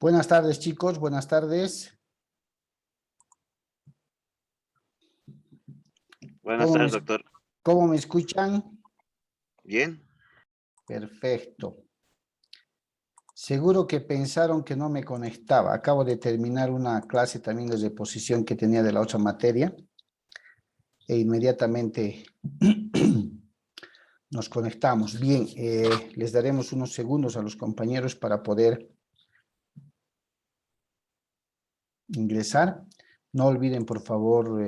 Buenas tardes, chicos. Buenas tardes. Buenas tardes, doctor. ¿Cómo me escuchan? Bien. Perfecto. Seguro que pensaron que no me conectaba. Acabo de terminar una clase también de reposición que tenía de la otra materia. E inmediatamente nos conectamos. Bien, les daremos unos segundos a los compañeros para poder ingresar. No olviden, por favor,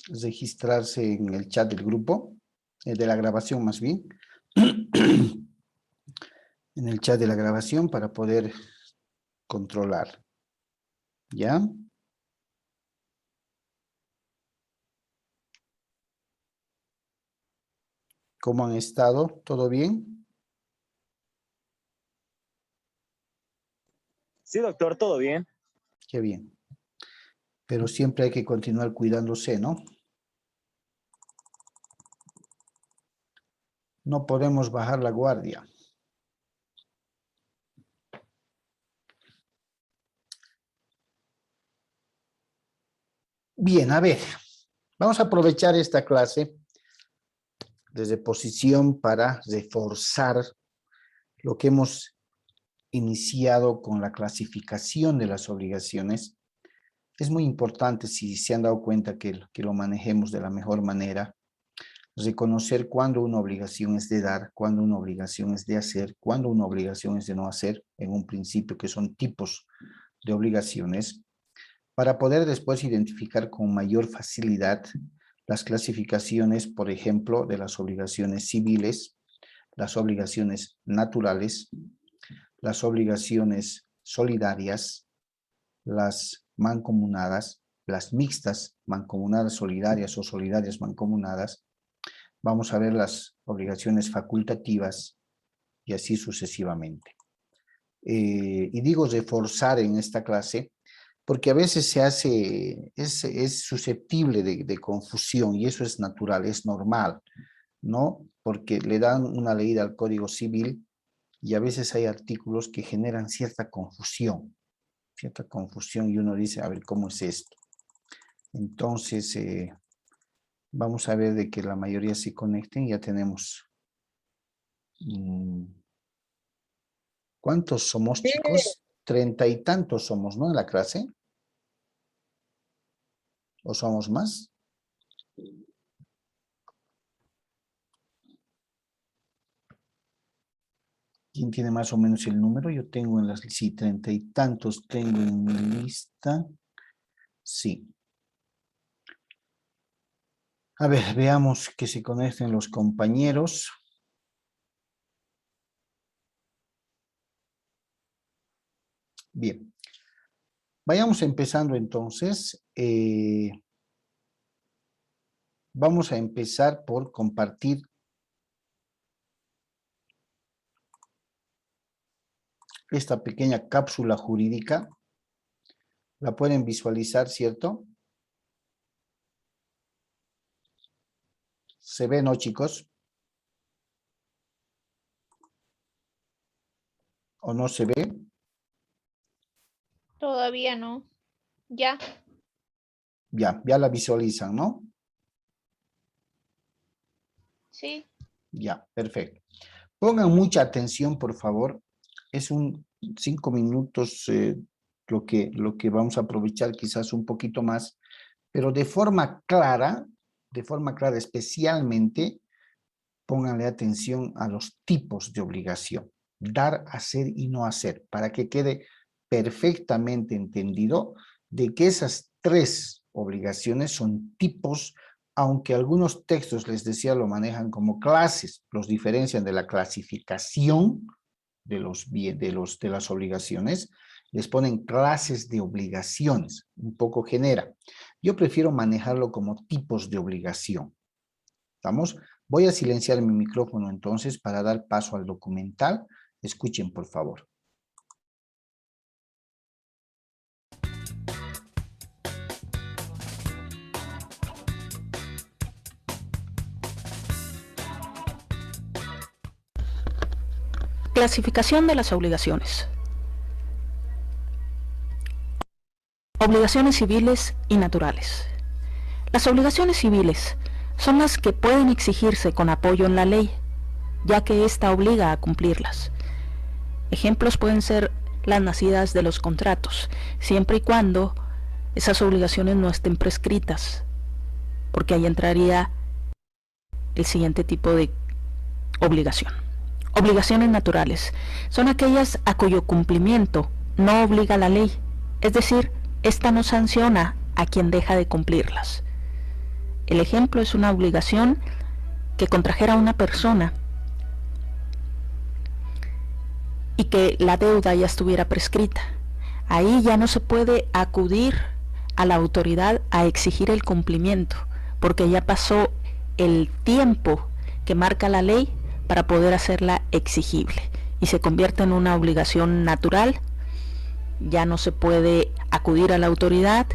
registrarse en el chat del grupo, de la grabación más bien, en el chat de la grabación para poder controlar. ¿Ya? ¿Cómo han estado? ¿Todo bien? Sí, doctor, todo bien. Qué bien. Pero siempre hay que continuar cuidándose, ¿no? No podemos bajar la guardia. Bien, a ver, vamos a aprovechar esta clase de reposición para reforzar lo que hemos iniciado con la clasificación de las obligaciones. Es muy importante, si se han dado cuenta, que lo manejemos de la mejor manera, reconocer cuándo una obligación es de dar, cuándo una obligación es de hacer, cuándo una obligación es de no hacer, en un principio, que son tipos de obligaciones, para poder después identificar con mayor facilidad las clasificaciones, por ejemplo, de las obligaciones civiles, las obligaciones naturales, las obligaciones solidarias, las mancomunadas, las mixtas, mancomunadas solidarias o solidarias mancomunadas. Vamos a ver las obligaciones facultativas y así sucesivamente. Y digo reforzar en esta clase porque a veces se hace, es susceptible de confusión y eso es natural, es normal, ¿no? Porque le dan una leída al Código Civil y a veces hay artículos que generan cierta confusión y uno dice, a ver, ¿cómo es esto? Entonces, vamos a ver de que la mayoría se conecten. Ya tenemos. ¿Cuántos somos, chicos? 30 y tantos somos, ¿no? En la clase. ¿O somos más? ¿Quién tiene más o menos el número? Yo tengo en las... Sí, 30 y tantos tengo en mi lista. Sí. A ver, veamos que se conecten los compañeros. Bien. Vayamos empezando entonces. Vamos a empezar por compartir esta pequeña cápsula jurídica. La pueden visualizar, ¿cierto? ¿Se ve, no, chicos? ¿O no se ve? Todavía no. Ya. Ya la visualizan, ¿no? Sí. Ya, perfecto. Pongan mucha atención, por favor. Es 5 minutos lo que vamos a aprovechar, quizás un poquito más, pero de forma clara, especialmente, pónganle atención a los tipos de obligación. Dar, hacer y no hacer, para que quede perfectamente entendido de que esas tres obligaciones son tipos, aunque algunos textos, les decía, lo manejan como clases, los diferencian de la clasificación de las obligaciones, les ponen clases de obligaciones, un poco genera. Yo prefiero manejarlo como tipos de obligación. ¿Estamos? Voy a silenciar mi micrófono entonces para dar paso al documental. Escuchen, por favor. Clasificación de las obligaciones. Obligaciones civiles y naturales. Las obligaciones civiles son las que pueden exigirse con apoyo en la ley, ya que ésta obliga a cumplirlas. Ejemplos pueden ser las nacidas de los contratos, siempre y cuando esas obligaciones no estén prescritas, porque ahí entraría el siguiente tipo de obligación. Obligaciones naturales son aquellas a cuyo cumplimiento no obliga la ley, es decir, esta no sanciona a quien deja de cumplirlas. El ejemplo es una obligación que contrajera una persona y que la deuda ya estuviera prescrita. Ahí ya no se puede acudir a la autoridad a exigir el cumplimiento, porque ya pasó el tiempo que marca la ley para poder hacerla exigible y se convierte en una obligación natural. Ya no se puede acudir a la autoridad,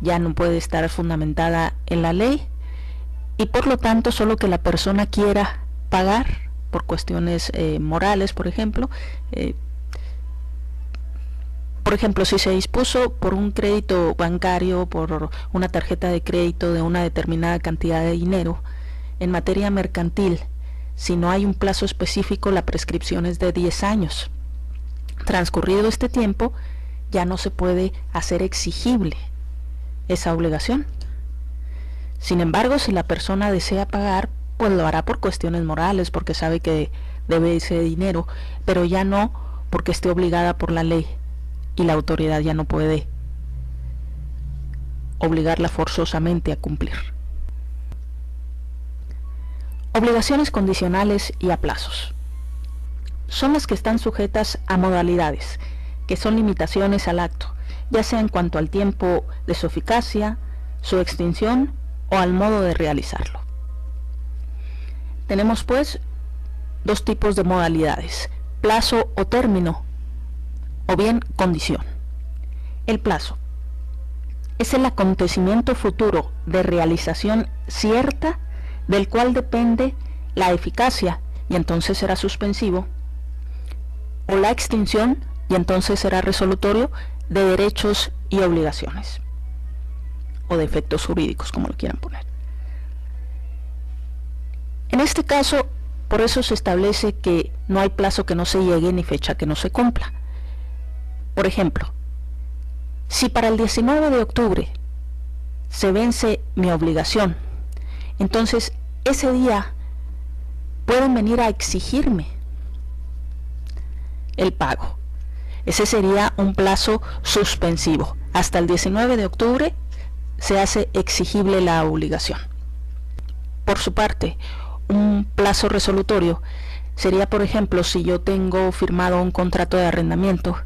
ya no puede estar fundamentada en la ley y por lo tanto solo que la persona quiera pagar por cuestiones morales, por ejemplo, si se dispuso por un crédito bancario, por una tarjeta de crédito de una determinada cantidad de dinero, en materia mercantil, si no hay un plazo específico, la prescripción es de 10 años. Transcurrido este tiempo, ya no se puede hacer exigible esa obligación. Sin embargo, si la persona desea pagar, pues lo hará por cuestiones morales, porque sabe que debe ese dinero, pero ya no porque esté obligada por la ley y la autoridad ya no puede obligarla forzosamente a cumplir. Obligaciones condicionales y a plazos. Son las que están sujetas a modalidades, que son limitaciones al acto, ya sea en cuanto al tiempo de su eficacia, su extinción o al modo de realizarlo. Tenemos pues dos tipos de modalidades: plazo o término, o bien condición. El plazo es el acontecimiento futuro de realización cierta del cual depende la eficacia y entonces será suspensivo, o la extinción y entonces será resolutorio de derechos y obligaciones, o de efectos jurídicos, como lo quieran poner. En este caso, por eso se establece que no hay plazo que no se llegue ni fecha que no se cumpla. Por ejemplo, si para el 19 de octubre se vence mi obligación, entonces ese día pueden venir a exigirme el pago. Ese sería un plazo suspensivo. Hasta el 19 de octubre se hace exigible la obligación. Por su parte, un plazo resolutorio sería, por ejemplo, si yo tengo firmado un contrato de arrendamiento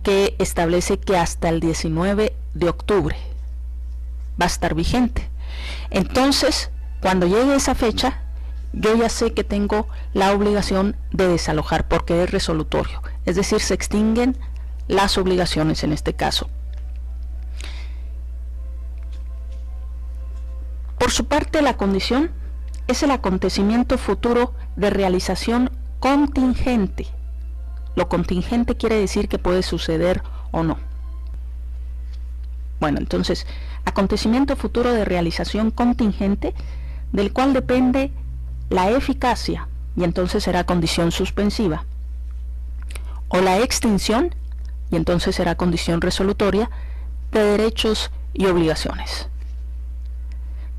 que establece que hasta el 19 de octubre va a estar vigente. Entonces, cuando llegue esa fecha, yo ya sé que tengo la obligación de desalojar porque es resolutorio, es decir, se extinguen las obligaciones en este caso. Por su parte, la condición es el acontecimiento futuro de realización contingente. Lo contingente quiere decir que puede suceder o no. Bueno, entonces, acontecimiento futuro de realización contingente del cual depende la eficacia y entonces será condición suspensiva, o la extinción y entonces será condición resolutoria de derechos y obligaciones.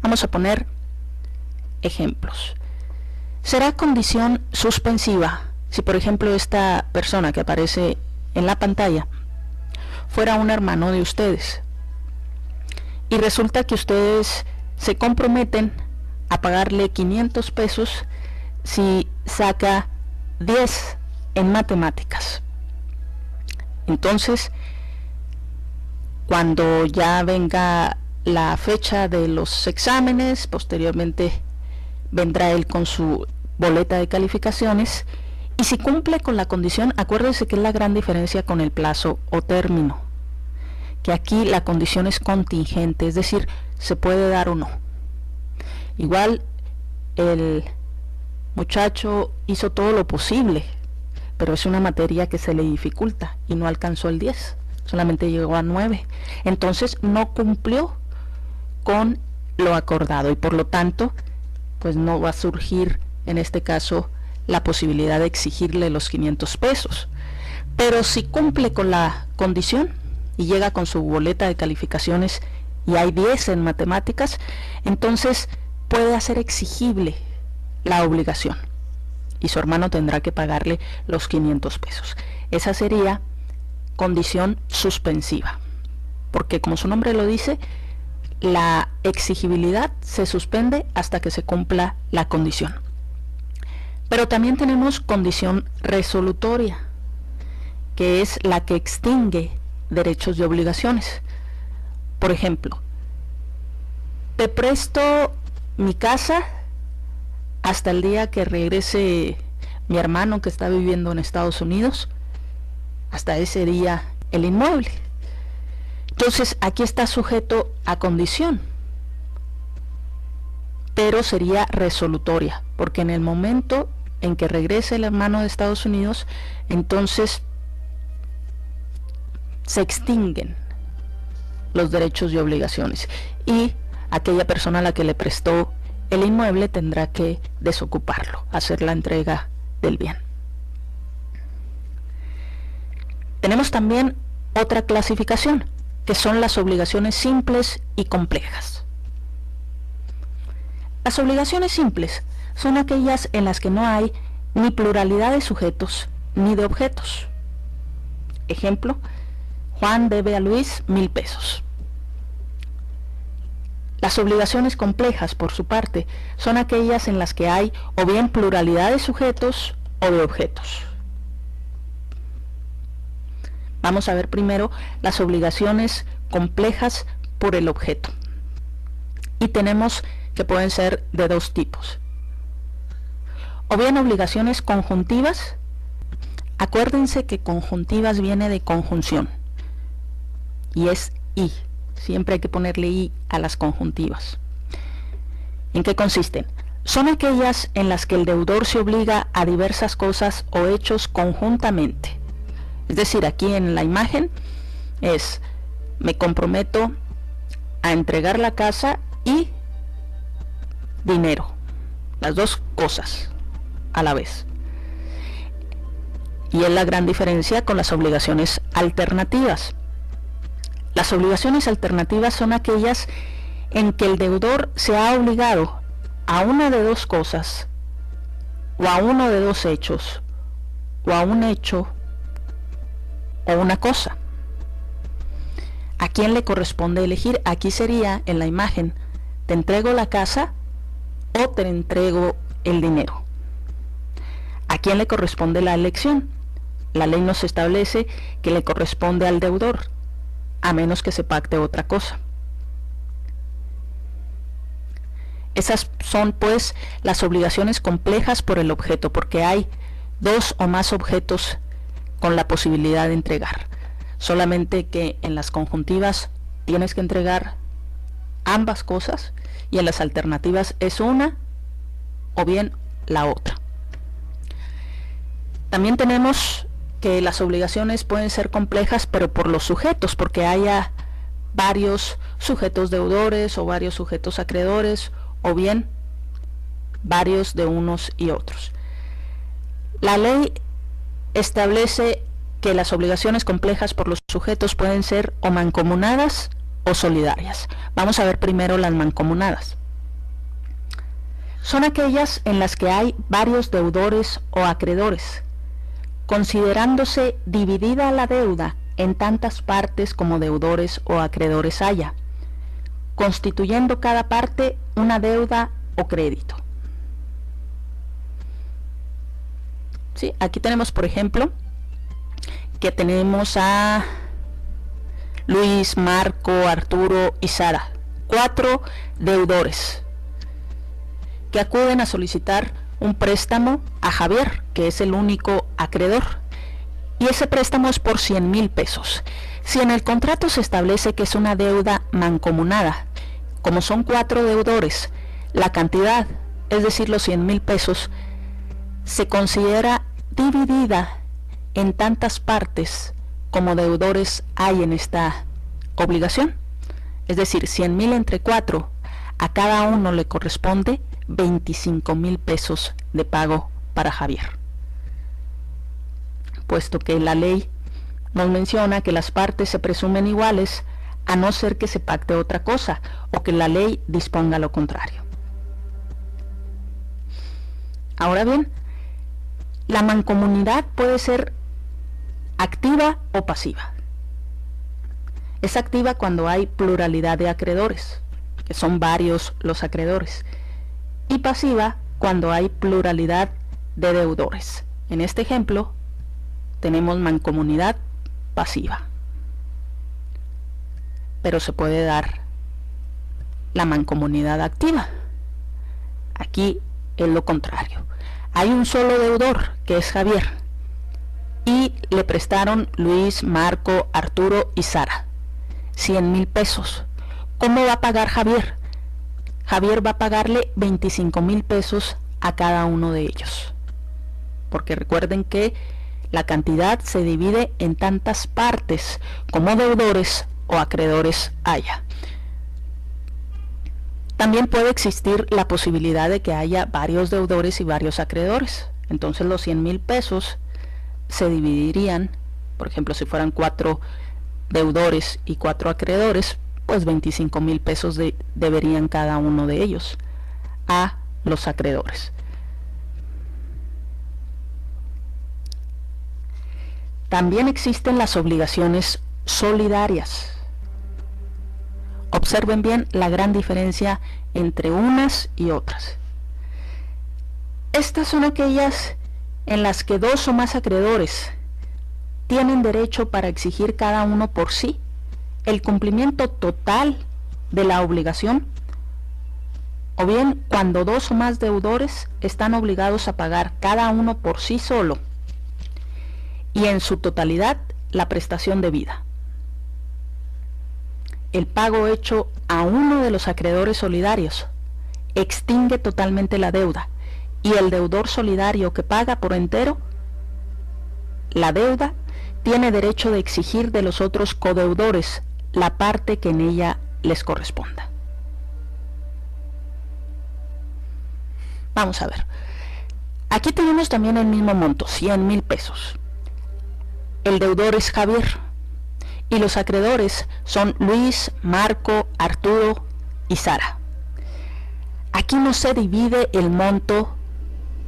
Vamos a poner ejemplos. Será condición suspensiva si, por ejemplo, esta persona que aparece en la pantalla fuera un hermano de ustedes y resulta que ustedes se comprometen a pagarle 500 pesos si saca 10 en matemáticas. Entonces, cuando ya venga la fecha de los exámenes, posteriormente vendrá él con su boleta de calificaciones y si cumple con la condición, acuérdense que es la gran diferencia con el plazo o término, que aquí la condición es contingente, es decir, se puede dar o no. Igual el muchacho hizo todo lo posible, pero es una materia que se le dificulta y no alcanzó el 10. solamente llegó a 9. Entonces no cumplió con lo acordado y por lo tanto, pues no va a surgir en este caso la posibilidad de exigirle los 500 pesos. Pero si cumple con la condición y llega con su boleta de calificaciones y hay 10 en matemáticas, entonces puede hacer exigible la obligación y su hermano tendrá que pagarle los 500 pesos. Esa sería condición suspensiva, porque como su nombre lo dice, la exigibilidad se suspende hasta que se cumpla la condición. Pero también tenemos condición resolutoria, que es la que extingue derechos y obligaciones. Por ejemplo, te presto mi casa hasta el día que regrese mi hermano que está viviendo en Estados Unidos, hasta ese día el inmueble. Entonces aquí está sujeto a condición, pero sería resolutoria, porque en el momento en que regrese el hermano de Estados Unidos, entonces se extinguen los derechos y obligaciones y aquella persona a la que le prestó el inmueble tendrá que desocuparlo, hacer la entrega del bien. Tenemos también otra clasificación, que son las obligaciones simples y complejas. Las obligaciones simples son aquellas en las que no hay ni pluralidad de sujetos ni de objetos. Ejemplo, Juan debe a Luis 1,000 pesos. Las obligaciones complejas, por su parte, son aquellas en las que hay o bien pluralidad de sujetos o de objetos. Vamos a ver primero las obligaciones complejas por el objeto. Y tenemos que pueden ser de dos tipos. O bien obligaciones conjuntivas. Acuérdense que conjuntivas viene de conjunción. Y es y. Siempre hay que ponerle i a las conjuntivas. ¿En qué consisten? Son aquellas en las que el deudor se obliga a diversas cosas o hechos conjuntamente. Es decir, aquí en la imagen es, me comprometo a entregar la casa y dinero. Las dos cosas a la vez. Y es la gran diferencia con las obligaciones alternativas. Las obligaciones alternativas son aquellas en que el deudor se ha obligado a una de dos cosas, o a uno de dos hechos, o a un hecho, o una cosa. ¿A quién le corresponde elegir? Aquí sería en la imagen, te entrego la casa o te entrego el dinero. ¿A quién le corresponde la elección? La ley nos establece que le corresponde al deudor, a menos que se pacte otra cosa. Esas son pues las obligaciones complejas por el objeto, porque hay dos o más objetos con la posibilidad de entregar. Solamente que en las conjuntivas tienes que entregar ambas cosas y en las alternativas es una o bien la otra. También tenemos que las obligaciones pueden ser complejas, pero por los sujetos, porque haya varios sujetos deudores o varios sujetos acreedores, o bien varios de unos y otros. La ley establece que las obligaciones complejas por los sujetos pueden ser o mancomunadas o solidarias. Vamos a ver primero las mancomunadas. Son aquellas en las que hay varios deudores o acreedores, considerándose dividida la deuda en tantas partes como deudores o acreedores haya, constituyendo cada parte una deuda o crédito. ¿Sí? Aquí tenemos, por ejemplo, que tenemos a Luis, Marco, Arturo y Sara, 4 deudores que acuden a solicitar un préstamo a Javier, que es el único acreedor, y ese préstamo es por 100,000 pesos. Si en el contrato se establece que es una deuda mancomunada, como son 4 deudores, la cantidad, es decir, los 100,000 pesos, se considera dividida en tantas partes como deudores hay en esta obligación. Es decir, 100,000 entre 4, a cada uno le corresponde 25,000 pesos de pago para Javier. Puesto que la ley nos menciona que las partes se presumen iguales, a no ser que se pacte otra cosa o que la ley disponga lo contrario. Ahora bien, la mancomunidad puede ser activa o pasiva. Es activa cuando hay pluralidad de acreedores, que son varios los acreedores, y pasiva cuando hay pluralidad de deudores. En este ejemplo tenemos mancomunidad pasiva, pero se puede dar la mancomunidad activa. Aquí es lo contrario. Hay un solo deudor, que es Javier, y le prestaron Luis, Marco, Arturo y Sara 100,000 pesos. ¿Cómo va a pagar Javier? Javier va a pagarle 25,000 pesos a cada uno de ellos, porque recuerden que la cantidad se divide en tantas partes como deudores o acreedores haya. También puede existir la posibilidad de que haya varios deudores y varios acreedores. Entonces los 100,000 pesos se dividirían, por ejemplo, si fueran 4 deudores y 4 acreedores, pues 25,000 pesos deberían cada uno de ellos a los acreedores. También existen las obligaciones solidarias. Observen bien la gran diferencia entre unas y otras. Estas son aquellas en las que 2 o más acreedores tienen derecho para exigir cada uno por sí el cumplimiento total de la obligación, o bien cuando 2 o más deudores están obligados a pagar cada uno por sí solo y en su totalidad la prestación debida. El pago hecho a uno de los acreedores solidarios extingue totalmente la deuda, y el deudor solidario que paga por entero la deuda tiene derecho de exigir de los otros codeudores la parte que en ella les corresponda. Vamos a ver. Aquí tenemos también el mismo monto, 100,000 pesos. El deudor es Javier y los acreedores son Luis, Marco, Arturo y Sara. Aquí no se divide el monto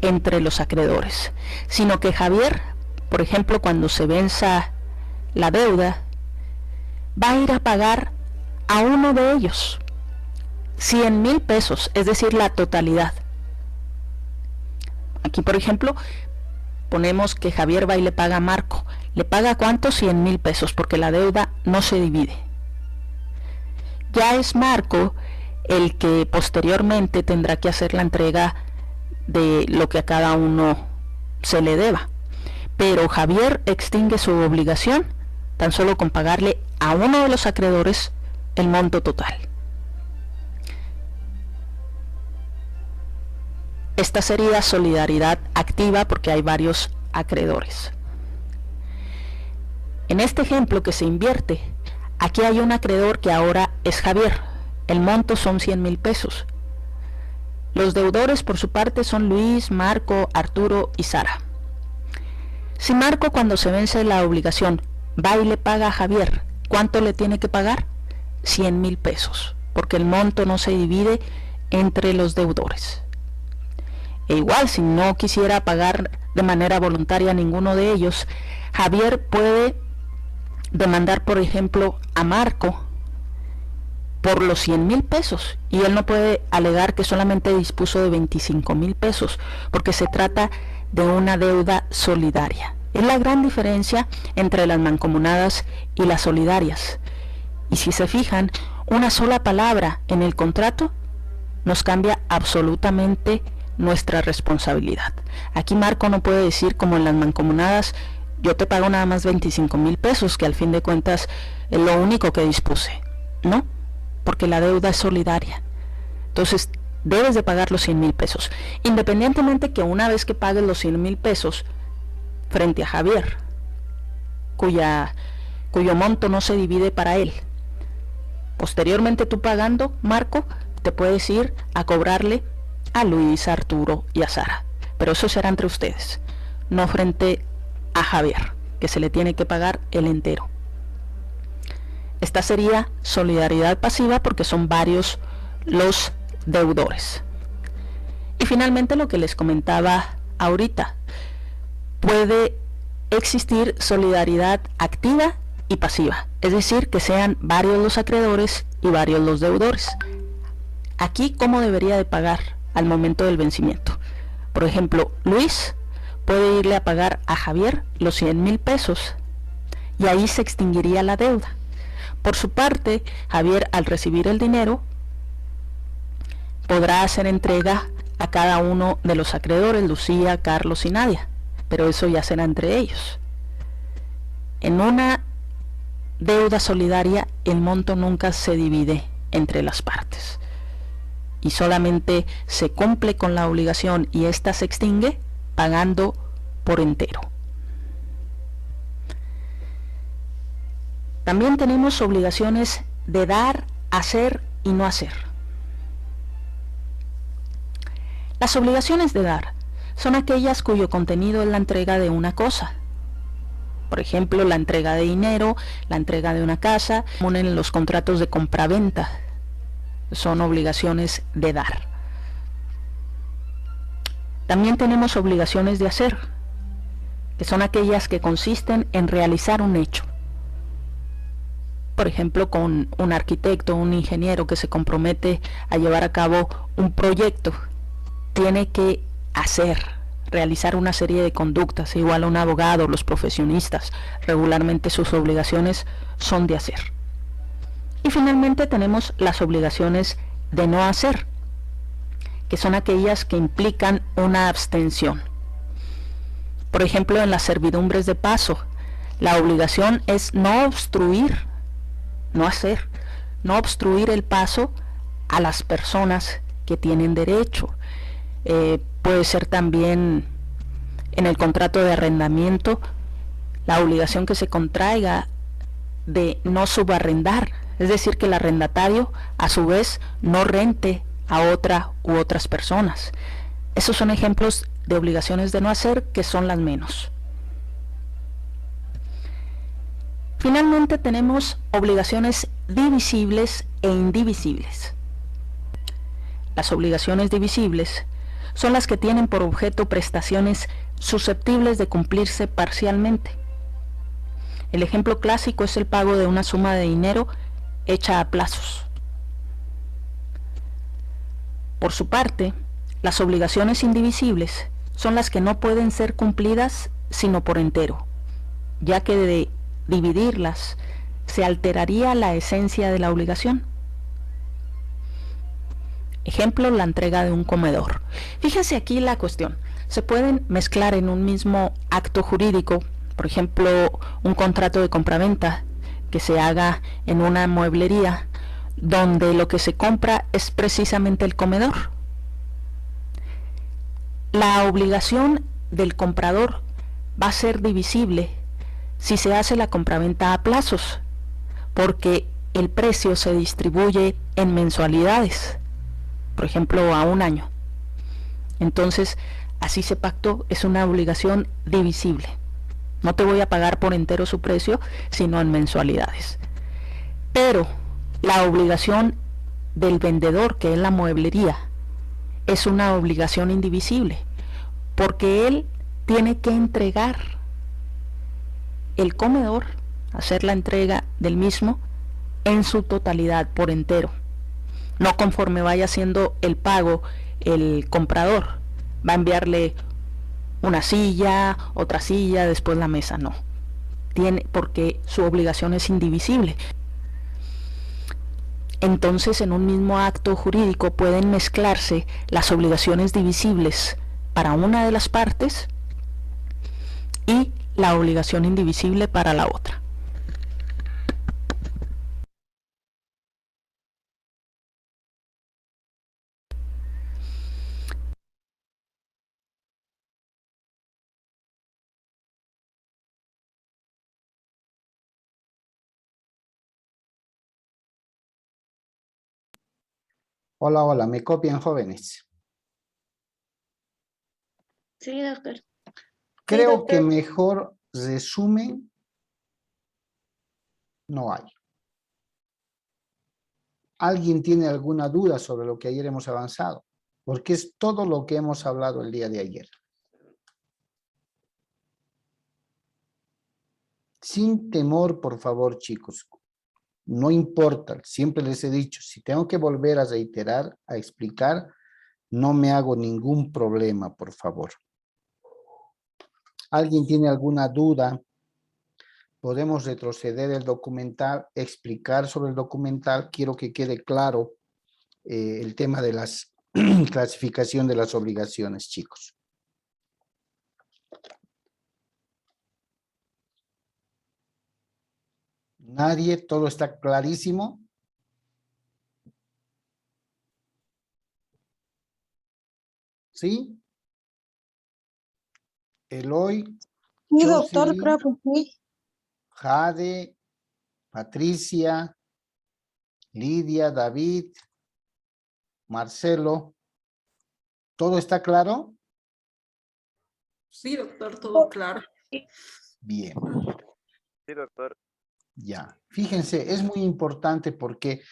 entre los acreedores, sino que Javier, por ejemplo, cuando se venza la deuda, va a ir a pagar a uno de ellos 100,000 pesos, es decir, la totalidad. Aquí, por ejemplo, ponemos que Javier va y le paga a Marco. ¿Le paga cuánto? 100,000 pesos, porque la deuda no se divide. Ya es Marco el que posteriormente tendrá que hacer la entrega de lo que a cada uno se le deba. Pero Javier extingue su obligación tan solo con pagarle a uno de los acreedores el monto total. Esta sería solidaridad activa porque hay varios acreedores. En este ejemplo que se invierte, aquí hay un acreedor que ahora es Javier. El monto son 100,000 pesos. Los deudores por su parte son Luis, Marco, Arturo y Sara. Si Marco, cuando se vence la obligación, va y le paga a Javier, ¿cuánto le tiene que pagar? 100,000 pesos, porque el monto no se divide entre los deudores. E igual, si no quisiera pagar de manera voluntaria a ninguno de ellos, Javier puede demandar, por ejemplo, a Marco por los 100,000 pesos, y él no puede alegar que solamente dispuso de 25,000 pesos, porque se trata de una deuda solidaria. Es la gran diferencia entre las mancomunadas y las solidarias. Y si se fijan, una sola palabra en el contrato nos cambia absolutamente nuestra responsabilidad. Aquí Marco no puede decir, como en las mancomunadas, yo te pago nada más 25,000 pesos, que al fin de cuentas es lo único que dispuse. No, porque la deuda es solidaria. Entonces debes de pagar los 100,000 pesos, independientemente que una vez que pagues los 100,000 pesos frente a Javier, cuya cuyo monto no se divide para él. Posteriormente tú pagando, Marco, te puedes ir a cobrarle a Luis, a Arturo y a Sara. Pero eso será entre ustedes, no frente a Javier, que se le tiene que pagar el entero. Esta sería solidaridad pasiva porque son varios los deudores. Y finalmente lo que les comentaba ahorita, puede existir solidaridad activa y pasiva, es decir, que sean varios los acreedores y varios los deudores. Aquí, ¿cómo debería de pagar al momento del vencimiento? Por ejemplo, Luis puede irle a pagar a Javier los 100,000 pesos y ahí se extinguiría la deuda. Por su parte, Javier, al recibir el dinero, podrá hacer entrega a cada uno de los acreedores, Lucía, Carlos y Nadia, pero eso ya será entre ellos. En una deuda solidaria, el monto nunca se divide entre las partes y solamente se cumple con la obligación y ésta se extingue pagando por entero. También tenemos obligaciones de dar, hacer y no hacer. Las obligaciones de dar son aquellas cuyo contenido es la entrega de una cosa. Por ejemplo, la entrega de dinero, la entrega de una casa, como en los contratos de compraventa, son obligaciones de dar. También tenemos obligaciones de hacer, que son aquellas que consisten en realizar un hecho. Por ejemplo, con un arquitecto, un ingeniero que se compromete a llevar a cabo un proyecto, tiene que realizar una serie de conductas. Igual a un abogado, los profesionistas, regularmente sus obligaciones son de hacer. Y finalmente tenemos las obligaciones de no hacer, que son aquellas que implican una abstención. Por ejemplo, en las servidumbres de paso, la obligación es no obstruir, no hacer, no obstruir el paso a las personas que tienen derecho. Puede ser también en el contrato de arrendamiento la obligación que se contraiga de no subarrendar, es decir, que el arrendatario a su vez no rente a otra u otras personas. Esos son ejemplos de obligaciones de no hacer, que son las menos. Finalmente tenemos obligaciones divisibles e indivisibles. Las obligaciones divisibles son las que tienen por objeto prestaciones susceptibles de cumplirse parcialmente. El ejemplo clásico es el pago de una suma de dinero hecha a plazos. Por su parte, las obligaciones indivisibles son las que no pueden ser cumplidas sino por entero, ya que de dividirlas se alteraría la esencia de la obligación. Ejemplo, la entrega de un comedor. Fíjense aquí la cuestión. Se pueden mezclar en un mismo acto jurídico, por ejemplo, un contrato de compraventa que se haga en una mueblería, donde lo que se compra es precisamente el comedor. La obligación del comprador va a ser divisible si se hace la compraventa a plazos, porque el precio se distribuye en mensualidades, por ejemplo, a un año. Entonces, así se pactó, es una obligación divisible. No te voy a pagar por entero su precio, sino en mensualidades. Pero la obligación del vendedor, que es la mueblería, es una obligación indivisible, porque él tiene que entregar el comedor, hacer la entrega del mismo en su totalidad, por entero. No conforme vaya haciendo el pago el comprador, va a enviarle una silla, otra silla, después la mesa, no. Porque su obligación es indivisible. Entonces, en un mismo acto jurídico pueden mezclarse las obligaciones divisibles para una de las partes y la obligación indivisible para la otra. Hola, hola, ¿me copian, jóvenes? Sí, doctor. Creo que mejor resumen no hay. ¿Alguien tiene alguna duda sobre lo que ayer hemos avanzado? Porque es todo lo que hemos hablado el día de ayer. Sin temor, por favor, chicos. No importa, siempre les he dicho, si tengo que volver a reiterar, a explicar, no me hago ningún problema, por favor. ¿Alguien tiene alguna duda? Podemos retroceder el documental, explicar sobre el documental. Quiero que quede claro el tema de la clasificación de las obligaciones, chicos. Nadie, todo está clarísimo. ¿Sí? Eloy, Sí, doctor, Jocelyn, creo que sí. Jade, Patricia, Lidia, David, Marcelo. ¿Todo está claro? Sí, doctor, todo claro. Bien, Sí, doctor. ya. Fíjense, es muy importante porque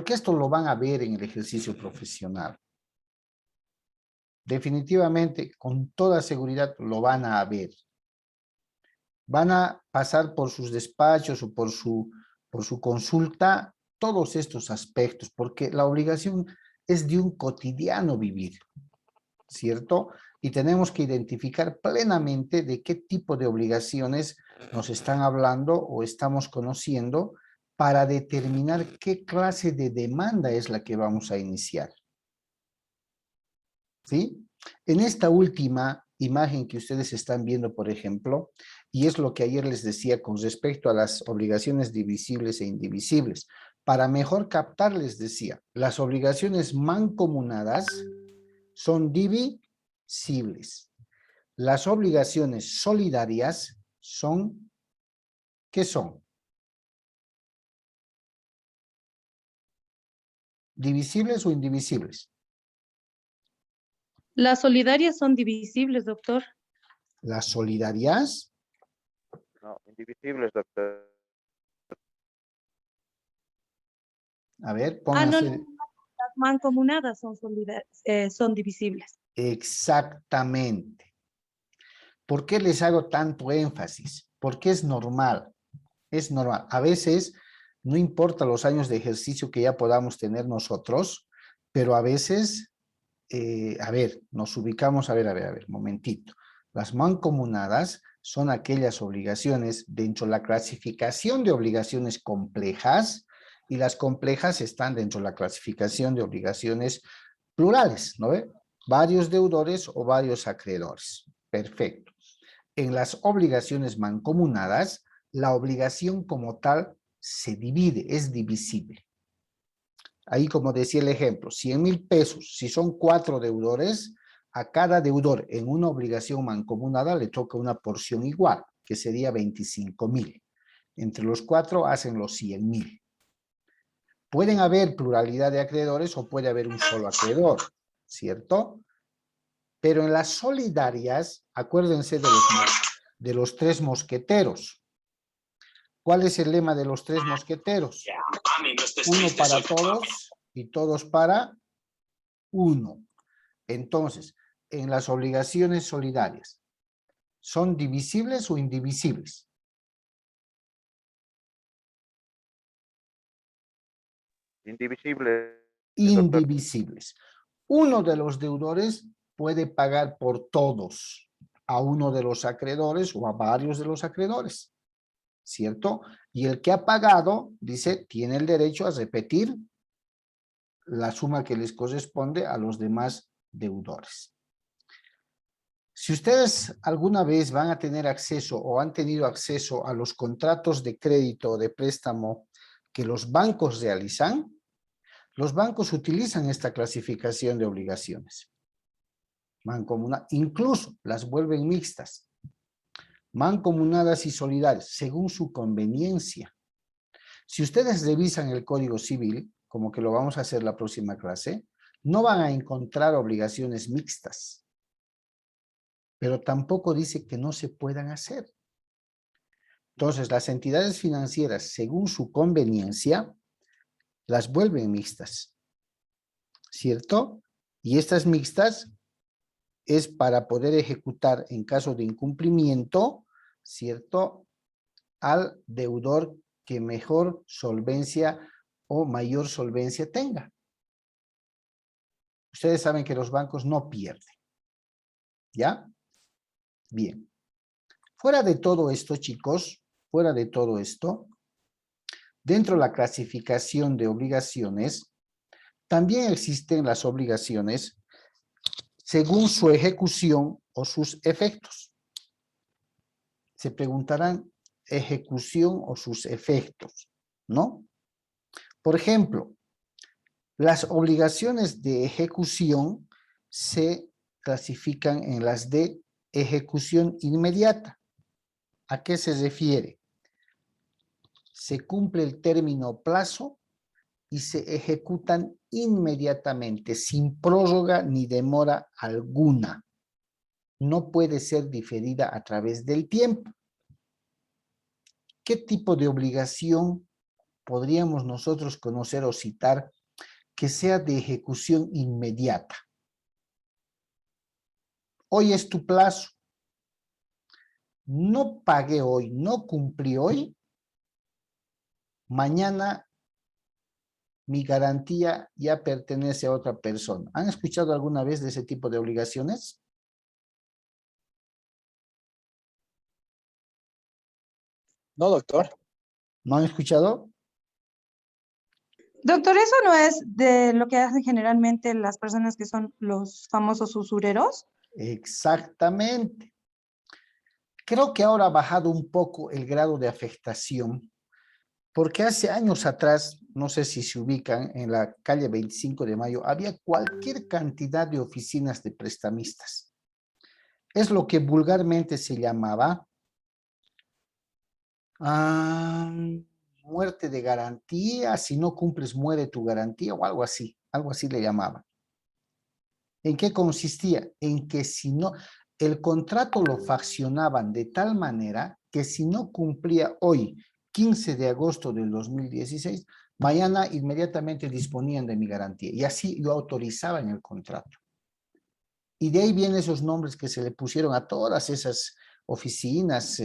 esto lo van a ver en el ejercicio profesional. Definitivamente, con toda seguridad, lo van a ver. Van a pasar por sus despachos o por su consulta todos estos aspectos, porque la obligación es de un cotidiano vivir, ¿cierto? Y tenemos que identificar plenamente de qué tipo de obligaciones nos están hablando o estamos conociendo para determinar qué clase de demanda es la que vamos a iniciar. ¿Sí? En esta última imagen que ustedes están viendo, por ejemplo, y es lo que ayer les decía con respecto a las obligaciones divisibles e indivisibles, para mejor captar les decía, las obligaciones mancomunadas son divisibles. Las obligaciones solidarias son, ¿qué son? ¿Divisibles o indivisibles? Las solidarias son divisibles, doctor. Las solidarias, No, indivisibles, doctor. a ver, Ah, no, pónganse. las mancomunadas son divisibles. Exactamente. ¿Por qué les hago tanto énfasis? Porque es normal, es normal. A veces, no importa los años de ejercicio que ya podamos tener nosotros, pero a veces, a ver, nos ubicamos, a ver, momentito. Las mancomunadas son aquellas obligaciones dentro de la clasificación de obligaciones complejas y las complejas están dentro de la clasificación de obligaciones plurales, ¿no ve? Varios deudores o varios acreedores. Perfecto. En las obligaciones mancomunadas, la obligación como tal se divide, es divisible. Ahí, como decía el ejemplo, 100,000 pesos, si son 4 deudores, a cada deudor en una obligación mancomunada le toca una porción igual, que sería 25,000. Entre los 4 hacen los 100,000. Pueden haber pluralidad de acreedores o puede haber un solo acreedor, ¿cierto? Pero en las solidarias, acuérdense de los 3 mosqueteros. ¿Cuál es el lema de los 3 mosqueteros? Uno para todos y todos para uno. Entonces, en las obligaciones solidarias, ¿son divisibles o indivisibles? Indivisibles, doctor. Indivisibles. Uno de los deudores puede pagar por todos, a uno de los acreedores o a varios de los acreedores, ¿cierto? Y el que ha pagado, dice, tiene el derecho a repetir la suma que les corresponde a los demás deudores. Si ustedes alguna vez van a tener acceso o han tenido acceso a los contratos de crédito o de préstamo que los bancos realizan, los bancos utilizan esta clasificación de obligaciones. Incluso las vuelven mixtas, mancomunadas y solidarias, según su conveniencia. Si ustedes revisan el Código Civil, como que lo vamos a hacer la próxima clase, No van a encontrar obligaciones mixtas, pero tampoco dice que no se puedan hacer. Entonces, las entidades financieras, según su conveniencia, las vuelven mixtas, ¿cierto? Y estas mixtas es para poder ejecutar en caso de incumplimiento, ¿cierto?, al deudor que mejor solvencia o mayor solvencia tenga. Ustedes saben que los bancos no pierden, ¿ya? Bien. Fuera de todo esto, chicos, fuera de todo esto, dentro de la clasificación de obligaciones, también existen las obligaciones según su ejecución o sus efectos. Se preguntarán, ejecución o sus efectos, ¿no? Por ejemplo, las obligaciones de ejecución se clasifican en las de ejecución inmediata. ¿A qué se refiere? Se cumple el término o plazo y se ejecutan inmediatamente, sin prórroga ni demora alguna. No puede ser diferida a través del tiempo. ¿Qué tipo de obligación podríamos nosotros conocer o citar que sea de ejecución inmediata? Hoy es tu plazo. No pagué hoy, no cumplí hoy. Mañana mi garantía ya pertenece a otra persona. ¿Han escuchado alguna vez de ese tipo de obligaciones? No, doctor. ¿No han escuchado? Doctor, ¿eso no es de lo que hacen generalmente las personas que son los famosos usureros? Exactamente. Creo que ahora ha bajado un poco el grado de afectación, porque hace años atrás, no sé si se ubican, en la calle 25 de Mayo, había cualquier cantidad de oficinas de prestamistas. Es lo que vulgarmente se llamaba muerte de garantía, si no cumples muere tu garantía o algo así le llamaban. ¿En qué consistía? En que si no, el contrato lo faccionaban de tal manera que si no cumplía hoy, 15 de agosto del 2016, mañana inmediatamente disponían de mi garantía y así lo autorizaban en el contrato. Y de ahí vienen esos nombres que se le pusieron a todas esas oficinas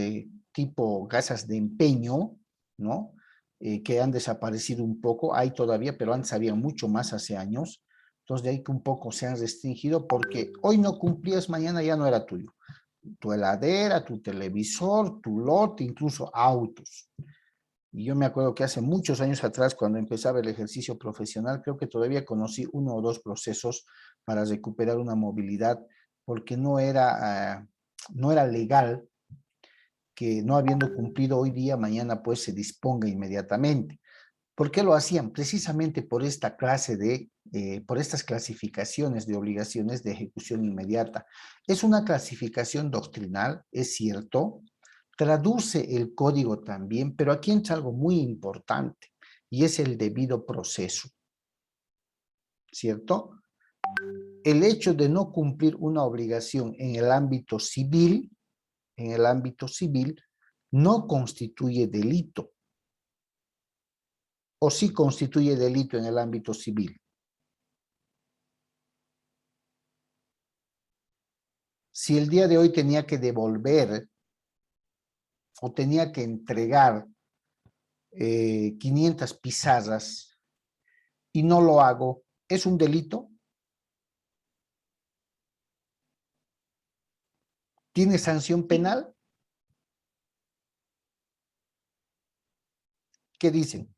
tipo casas de empeño, ¿no? Que han desaparecido un poco, hay todavía, pero antes había mucho más hace años. Entonces de ahí que un poco se han restringido porque hoy no cumplías, mañana ya no era tuyo. Tu heladera, tu televisor, tu lote, incluso autos. Y yo me acuerdo que hace muchos años atrás, cuando empezaba el ejercicio profesional, creo que todavía conocí 1 o 2 procesos para recuperar una movilidad, porque no era legal que no habiendo cumplido hoy día, mañana pues se disponga inmediatamente. ¿Por qué lo hacían? Precisamente por esta clase de, por estas clasificaciones de obligaciones de ejecución inmediata. Es una clasificación doctrinal, es cierto, traduce el código también, pero aquí entra algo muy importante y es el debido proceso, ¿cierto? El hecho de no cumplir una obligación en el ámbito civil, no constituye delito. ¿O sí constituye delito en el ámbito civil? Si el día de hoy tenía que devolver o tenía que entregar 500 pizarras y no lo hago, ¿es un delito? ¿Tiene sanción penal? ¿Qué dicen?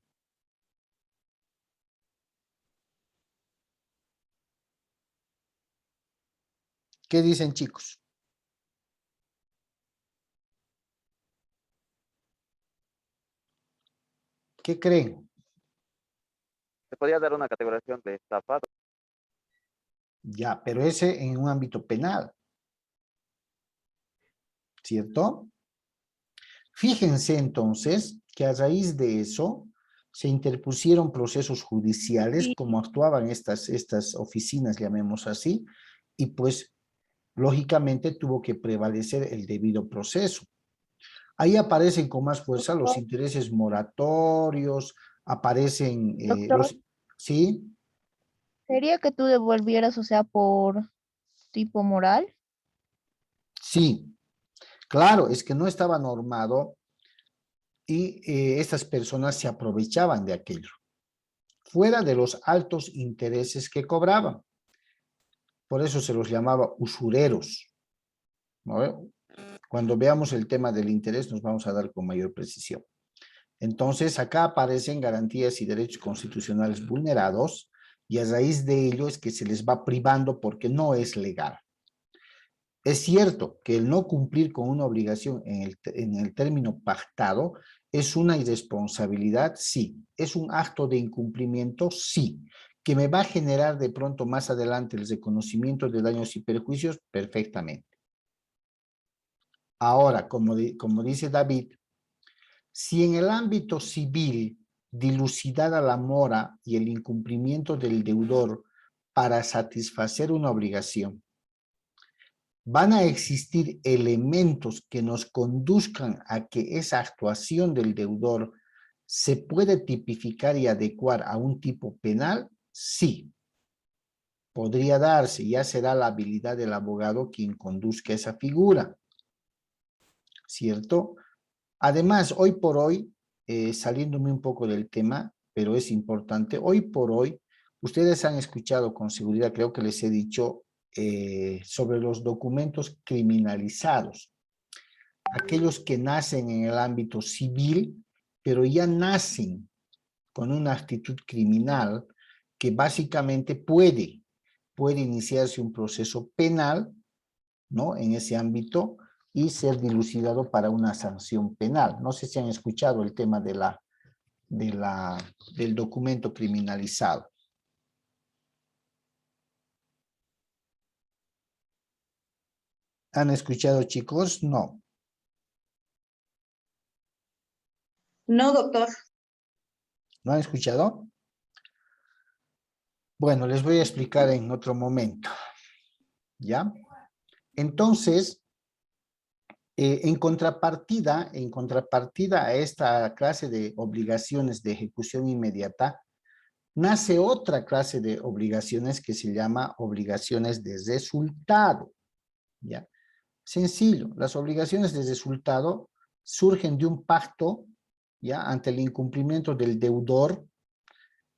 ¿Qué dicen, chicos? ¿Qué creen? Se podría dar una categorización de estafa. Ya, pero ese en un ámbito penal, ¿cierto? Fíjense entonces que a raíz de eso se interpusieron procesos judiciales, como actuaban estas oficinas, llamemos así, y pues lógicamente tuvo que prevalecer el debido proceso. Ahí aparecen con más fuerza los intereses moratorios, aparecen Doctor. ¿Sí? ¿Sería que tú devolvieras, o sea, por tipo moral? Sí, claro, es que no estaba normado y estas personas se aprovechaban de aquello, fuera de los altos intereses que cobraban. Por eso se los llamaba usureros, ¿no? Cuando veamos el tema del interés nos vamos a dar con mayor precisión. Entonces, acá aparecen garantías y derechos constitucionales vulnerados y a raíz de ello es que se les va privando porque no es legal. Es cierto que el no cumplir con una obligación en el término pactado es una irresponsabilidad, sí. Es un acto de incumplimiento, sí. Que me va a generar de pronto más adelante el reconocimiento de daños y perjuicios, perfectamente. Ahora, como dice David, si en el ámbito civil dilucidada la mora y el incumplimiento del deudor para satisfacer una obligación, van a existir elementos que nos conduzcan a que esa actuación del deudor se puede tipificar y adecuar a un tipo penal, sí. Podría darse, ya será la habilidad del abogado quien conduzca esa figura, ¿cierto? Además, hoy por hoy, saliéndome un poco del tema, pero es importante, hoy por hoy, ustedes han escuchado con seguridad, creo que les he dicho, sobre los documentos criminalizados. Aquellos que nacen en el ámbito civil, pero ya nacen con una actitud criminal que básicamente puede iniciarse un proceso penal, ¿no? En ese ámbito y ser dilucidado para una sanción penal. No sé si han escuchado el tema del documento criminalizado. ¿Han escuchado, chicos? No. No, doctor. ¿No han escuchado? Bueno, les voy a explicar en otro momento. ¿Ya? Entonces, en contrapartida a esta clase de obligaciones de ejecución inmediata, nace otra clase de obligaciones que se llama obligaciones de resultado. ¿Ya? Sencillo, las obligaciones de resultado surgen de un pacto, ¿ya? Ante el incumplimiento del deudor,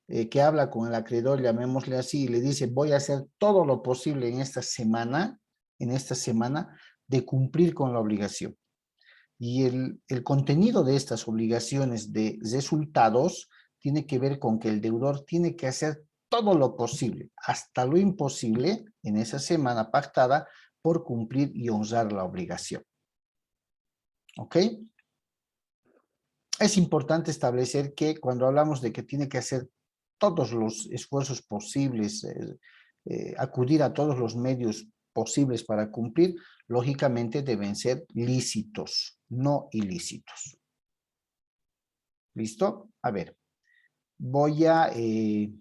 que habla con el acreedor, llamémosle así, y le dice, voy a hacer todo lo posible en esta semana, de cumplir con la obligación. Y el contenido de estas obligaciones de resultados tiene que ver con que el deudor tiene que hacer todo lo posible, hasta lo imposible, en esa semana pactada, por cumplir y honrar la obligación. ¿Ok? Es importante establecer que cuando hablamos de que tiene que hacer todos los esfuerzos posibles, acudir a todos los medios posibles para cumplir, lógicamente deben ser lícitos, no ilícitos. ¿Listo? A ver,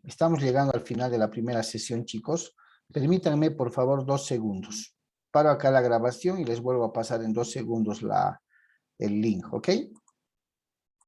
estamos llegando al final de la primera sesión, chicos. Permítanme, por favor, 2 segundos. Paro acá la grabación y les vuelvo a pasar en 2 segundos el link, ¿ok?